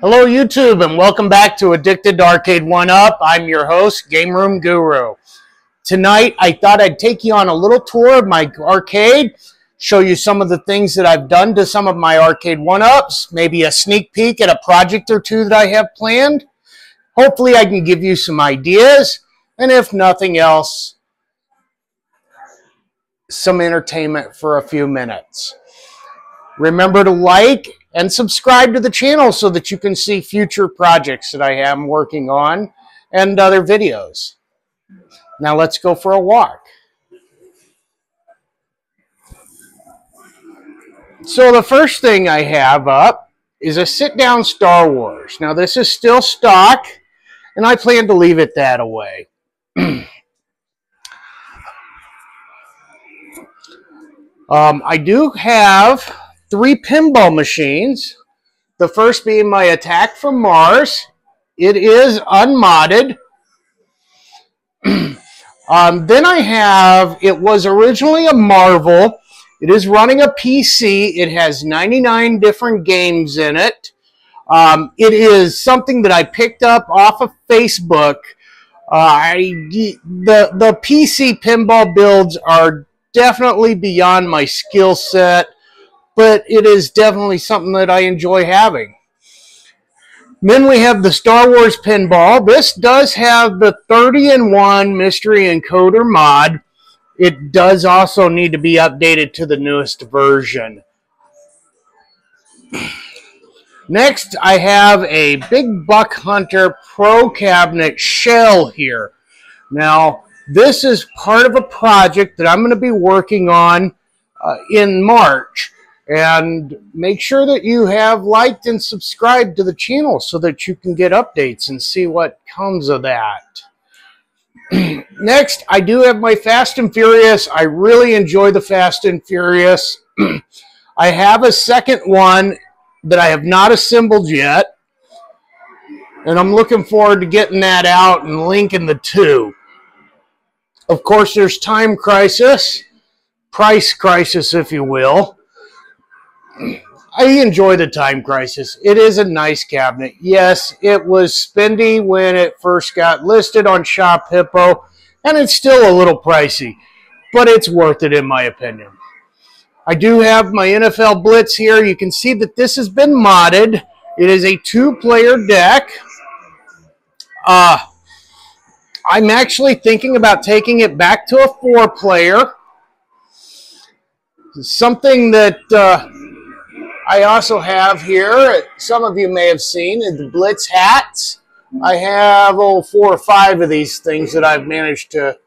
Hello YouTube and welcome back to Addicted to Arcade 1UP. I'm your host, Game Room Guru. Tonight I thought I'd take you on a little tour of my arcade, show you some of the things that I've done to some of my arcade 1UPs, maybe a sneak peek at a project or two that I have planned. Hopefully I can give you some ideas, and if nothing else, some entertainment for a few minutes. Remember to like and subscribe to the channel so that you can see future projects that I am working on and other videos. Now let's go for a walk. So the first thing I have up is a sit-down Star Wars. Now this is still stock, and I plan to leave it that away. I do have 3 pinball machines. The first being my Attack from Mars. It is unmodded. Then I have, it was originally a Marvel. It is running a PC. It has 99 different games in it. It is something that I picked up off of Facebook. The PC pinball builds are definitely beyond my skill set, but it is definitely something that I enjoy having. Then we have the Star Wars pinball. This does have the 30-in-1 Mystery Encoder mod. It does also need to be updated to the newest version. Next, I have a Big Buck Hunter Pro Cabinet shell here. Now, this is part of a project that I'm going to be working on in March. And make sure that you have liked and subscribed to the channel so that you can get updates and see what comes of that. Next, I do have my Fast and Furious. I really enjoy the Fast and Furious. I have a second one that I have not assembled yet, and I'm looking forward to getting that out and linking the two. Of course, there's Time Crisis, Price Crisis, if you will. I enjoy the Time Crisis. It is a nice cabinet. Yes, it was spendy when it first got listed on Shop Hippo, and it's still a little pricey, but it's worth it in my opinion. I do have my NFL Blitz here. You can see that this has been modded. It is a 2-player deck. I'm actually thinking about taking it back to a 4-player. Something that I also have here, some of you may have seen, the Blitz hats. I have 4 or 5 of these things that I've managed to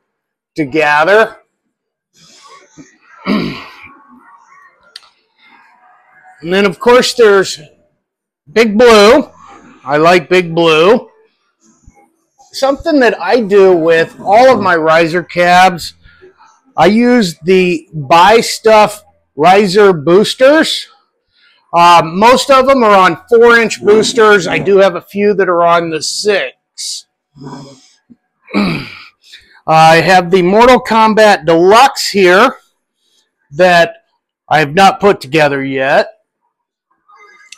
gather. And then, of course, there's Big Blue. I like Big Blue. Something that I do with all of my riser cabs, I use the Buy Stuff riser boosters. Most of them are on 4-inch boosters. I do have a few that are on the 6. I have the Mortal Kombat Deluxe here that I have not put together yet.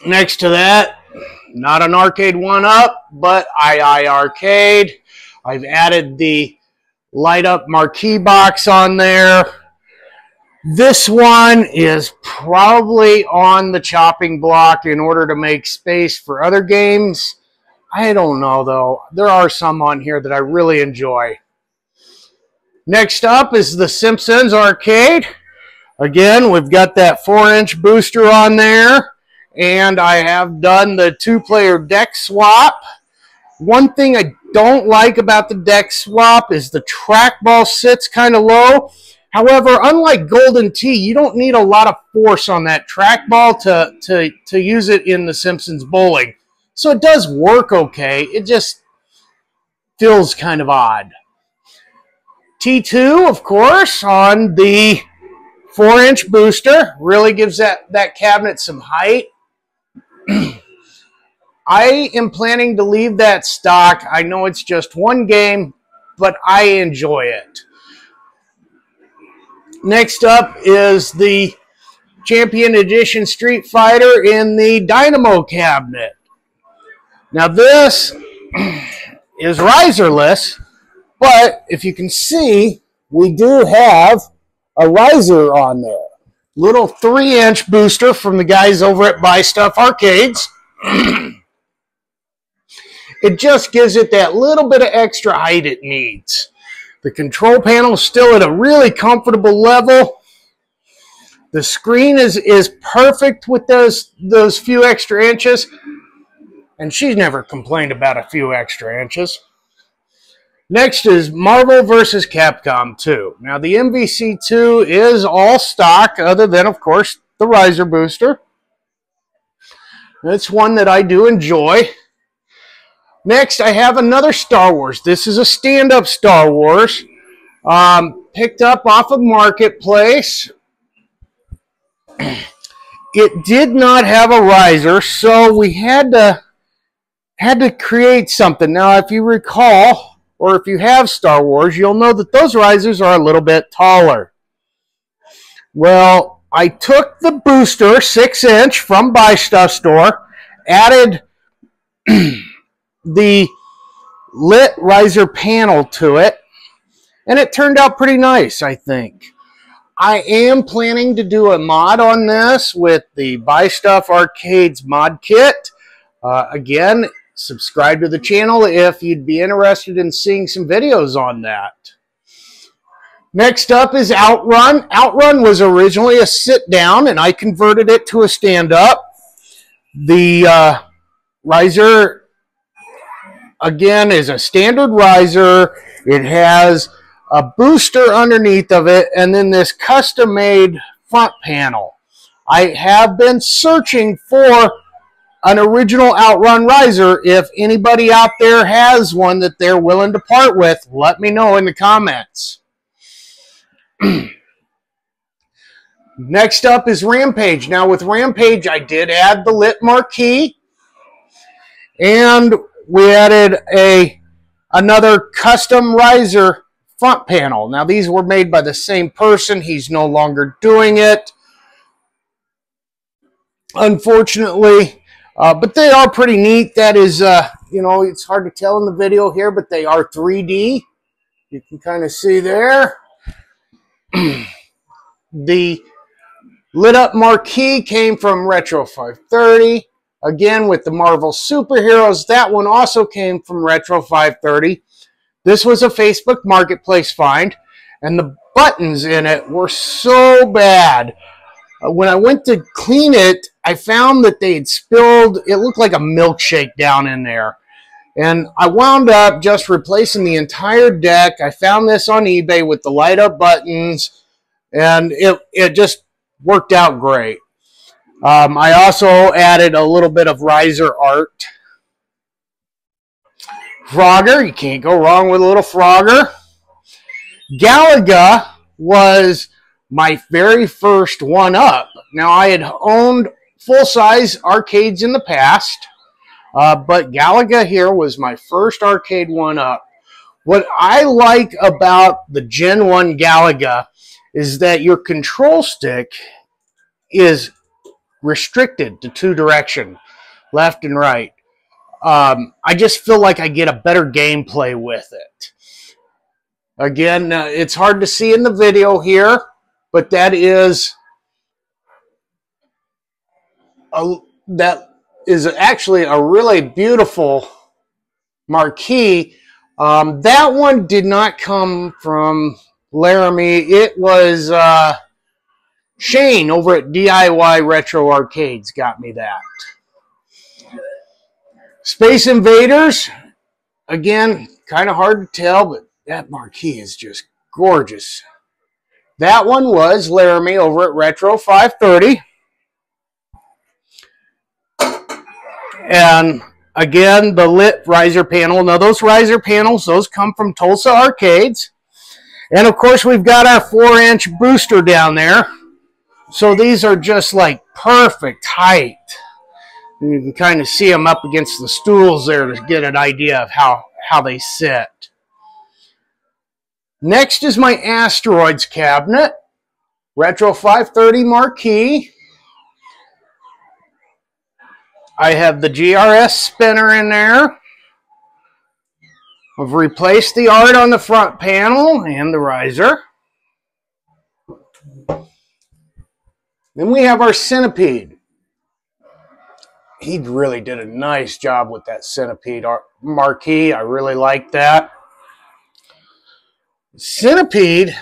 Next to that, not an Arcade 1UP, but II Arcade. I've added the light-up marquee box on there. This one is probably on the chopping block in order to make space for other games. I don't know, though. There are some on here that I really enjoy. Next up is the Simpsons Arcade. Again, we've got that 4-inch booster on there, and I have done the 2-player deck swap. One thing I don't like about the deck swap is the trackball sits kind of low. However, unlike Golden Tee, you don't need a lot of force on that trackball to use it in the Simpsons Bowling. So it does work okay. It just feels kind of odd. T2, of course, on the 4-inch booster. Really gives that cabinet some height. I am planning to leave that stock. I know it's just one game, but I enjoy it. Next up is the Champion Edition Street Fighter in the Dynamo cabinet. Now this is riserless, but if you can see, we do have a riser on there. Little 3-inch booster from the guys over at Buy Stuff Arcades. It just gives it that little bit of extra height it needs. The control panel is still at a really comfortable level. The screen is perfect with those few extra inches. And she's never complained about a few extra inches. Next is Marvel vs. Capcom 2. Now the MVC2 is all stock, other than, of course, the riser booster. It's one that I do enjoy. Next, I have another Star Wars. This is a stand-up Star Wars. Picked up off of Marketplace. It did not have a riser, so we had to create something. Now, if you recall, or if you have Star Wars, you'll know that those risers are a little bit taller. Well, I took the booster, 6-inch, from Buy Stuff Store, added the lit riser panel to it, and it turned out pretty nice, I think. I am planning to do a mod on this with the Buy Stuff Arcades mod kit. Again, subscribe to the channel if you'd be interested in seeing some videos on that. Next up is Outrun. Outrun was originally a sit-down, and I converted it to a stand-up. The riser, again, is a standard riser. It has a booster underneath of it, and then this custom-made front panel. I have been searching for an original Outrun riser. If anybody out there has one that they're willing to part with, let me know in the comments. Next up is Rampage. Now with Rampage, I did add the lit marquee, and we added another custom riser front panel. Now these were made by the same person. He's no longer doing it, unfortunately, but they are pretty neat. That is, you know, it's hard to tell in the video here, but they are 3D. You can kind of see there. The lit up marquee came from Retro 530. Again, with the Marvel Superheroes, that one also came from Retro 530. This was a Facebook Marketplace find, and the buttons in it were so bad. When I went to clean it, I found that they had spilled, it looked like a milkshake down in there. And I wound up just replacing the entire deck. I found this on eBay with the light up buttons, and it just worked out great. I also added a little bit of riser art. Frogger, you can't go wrong with a little Frogger. Galaga was my very first one-up. Now, I had owned full-size arcades in the past, but Galaga here was my first arcade one-up. What I like about the Gen 1 Galaga is that your control stick is restricted to 2 direction, left and right. I just feel like I get a better gameplay with it. Again, it's hard to see in the video here, but that is actually a really beautiful marquee. That one did not come from Laramie. It was Shane over at DIY Retro Arcades got me that. Space Invaders, again, kind of hard to tell, but that marquee is just gorgeous. That one was Laramie over at Retro 530. And again, the lit riser panel. Now those riser panels, those come from Tulsa Arcades. And of course, we've got our 4-inch booster down there. So these are just like perfect height. And you can kind of see them up against the stools there to get an idea of how they sit. Next is my Asteroids cabinet. Retro 530 marquee. I have the GRS spinner in there. I've replaced the art on the front panel and the riser. Then we have our Centipede. He really did a nice job with that Centipede marquee. I really like that. Centipede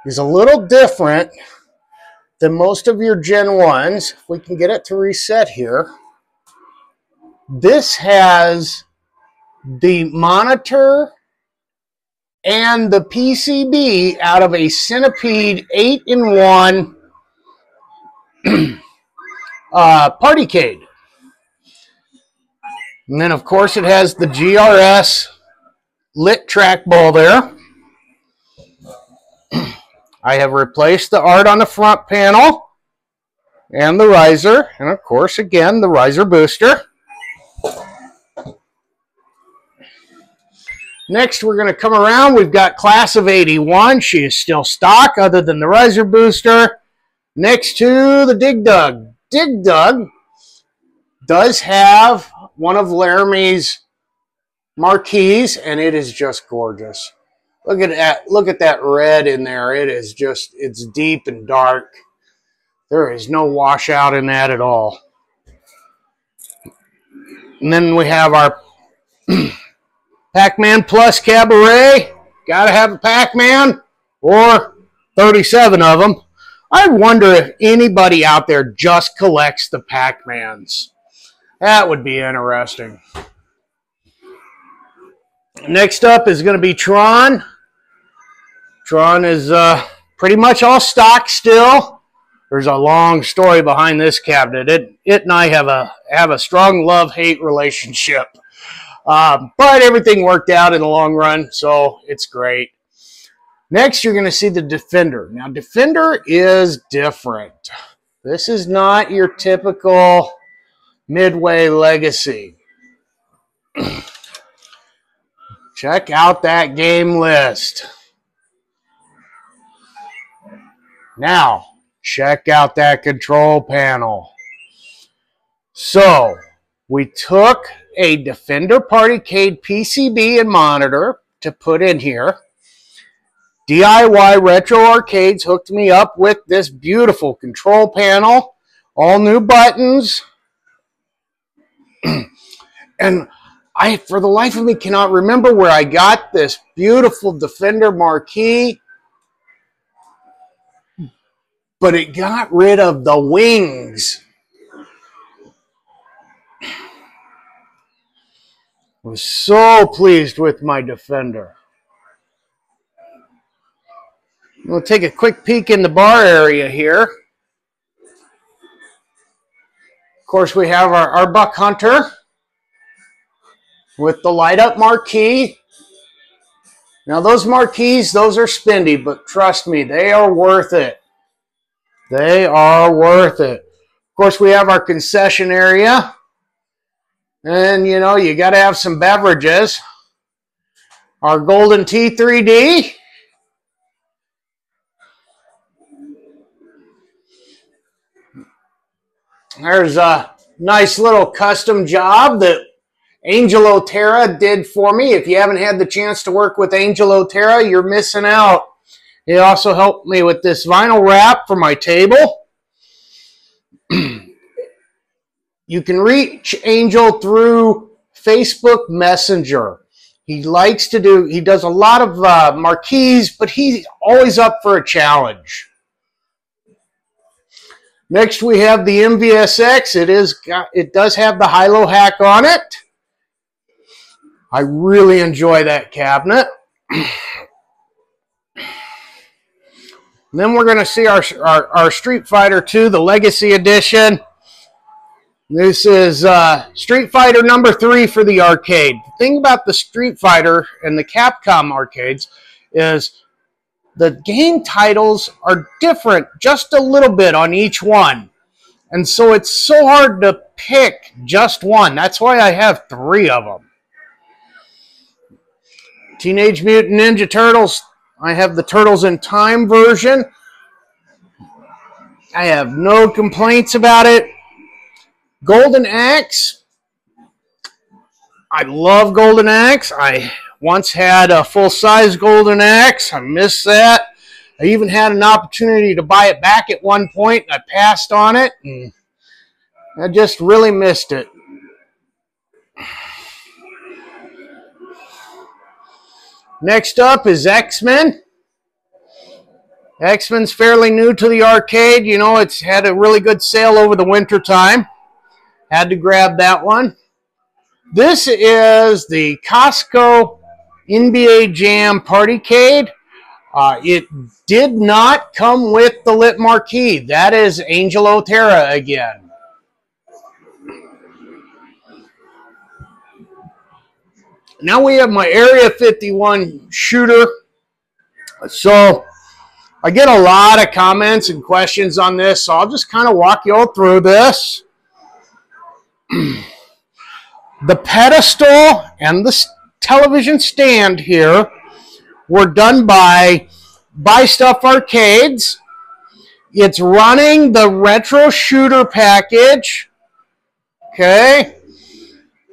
is a little different than most of your Gen 1s. If we can get it to reset here. This has the monitor and the PCB out of a Centipede 8-in-1 Partycade. And then, of course, it has the GRS lit trackball there. I have replaced the art on the front panel and the riser. And, of course, again, the riser booster. Next, we're going to come around. We've got Class of 81. She is still stock other than the riser booster. Next to the Dig Dug. Dig Dug does have one of Laramie's marquees, and it is just gorgeous. Look at that. Look at that red in there. It is just, it's deep and dark. There is no washout in that at all. And then we have our Pac-Man Plus Cabaret. Gotta have a Pac-Man, or 37 of them. I wonder if anybody out there just collects the Pac-Mans. That would be interesting. Next up is going to be Tron. Tron is pretty much all stock still. There's a long story behind this cabinet. It and I have a strong love-hate relationship. But everything worked out in the long run, so it's great. Next, you're going to see the Defender. Now, Defender is different. This is not your typical Midway Legacy. Check out that game list. Now, check out that control panel. So, we took a Defender Partycade PCB and monitor to put in here. DIY Retro Arcades hooked me up with this beautiful control panel, all new buttons, and I, for the life of me, cannot remember where I got this beautiful Defender marquee, but it got rid of the wings. I was so pleased with my Defender. We'll take a quick peek in the bar area here. Of course, we have our Buck Hunter with the light-up marquee. Now, those marquees, those are spendy, but trust me, they are worth it. They are worth it. Of course, we have our concession area. And, you know, you got to have some beverages. Our Golden T3D. There's a nice little custom job that Angel Otera did for me. If you haven't had the chance to work with Angel Otera, you're missing out. He also helped me with this vinyl wrap for my table. You can reach Angel through Facebook Messenger. He does a lot of marquees, but he's always up for a challenge. Next, we have the MVSX. It does have the high-low hack on it. I really enjoy that cabinet. And then we're going to see our Street Fighter II, the Legacy Edition. This is Street Fighter number 3 for the arcade. The thing about the Street Fighter and the Capcom arcades is the game titles are different just a little bit on each one. And so it's so hard to pick just one. That's why I have 3 of them. Teenage Mutant Ninja Turtles. I have the Turtles in Time version. I have no complaints about it. Golden Axe. I love Golden Axe. I once had a full-size Golden Axe. I missed that. I even had an opportunity to buy it back at one point, and I passed on it, and I just really missed it. Next up is X-Men. X-Men's fairly new to the arcade. You know, it's had a really good sale over the winter time. Had to grab that one. This is the Costco NBA Jam Partycade. It did not come with the lit marquee. That is Angel Otera again. Now we have my Area 51 shooter. So I get a lot of comments and questions on this, so I'll just kind of walk you all through this. The pedestal and the television stand here were done by Stuff Arcades. It's running the retro shooter package. Okay.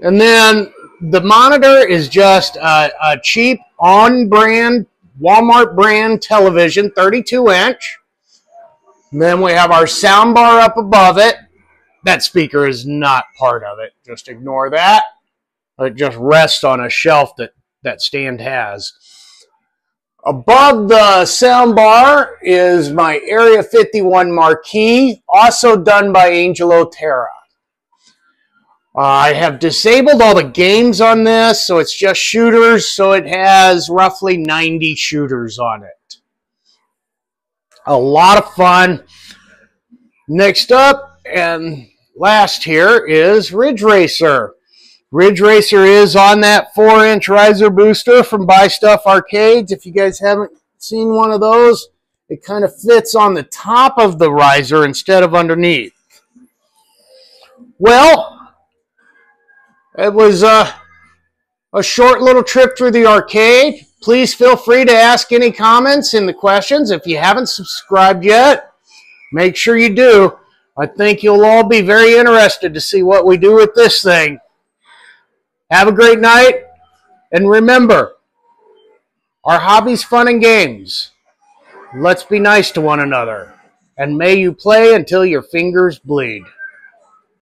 And then the monitor is just a cheap on-brand, Walmart brand television, 32-inch. Then we have our sound bar up above it. That speaker is not part of it. Just ignore that. It just rests on a shelf that stand has. Above the sound bar is my Area 51 marquee, also done by Angel Otera. I have disabled all the games on this, so it's just shooters, so it has roughly 90 shooters on it. A lot of fun. Next up and last here is Ridge Racer. Ridge Racer is on that 4-inch riser booster from Buy Stuff Arcades. If you guys haven't seen one of those, it kind of fits on the top of the riser instead of underneath. Well, it was a short little trip through the arcade. Please feel free to ask any comments in the questions. If you haven't subscribed yet, make sure you do. I think you'll all be very interested to see what we do with this thing. Have a great night, and remember, our hobby's fun and games. Let's be nice to one another, and may you play until your fingers bleed.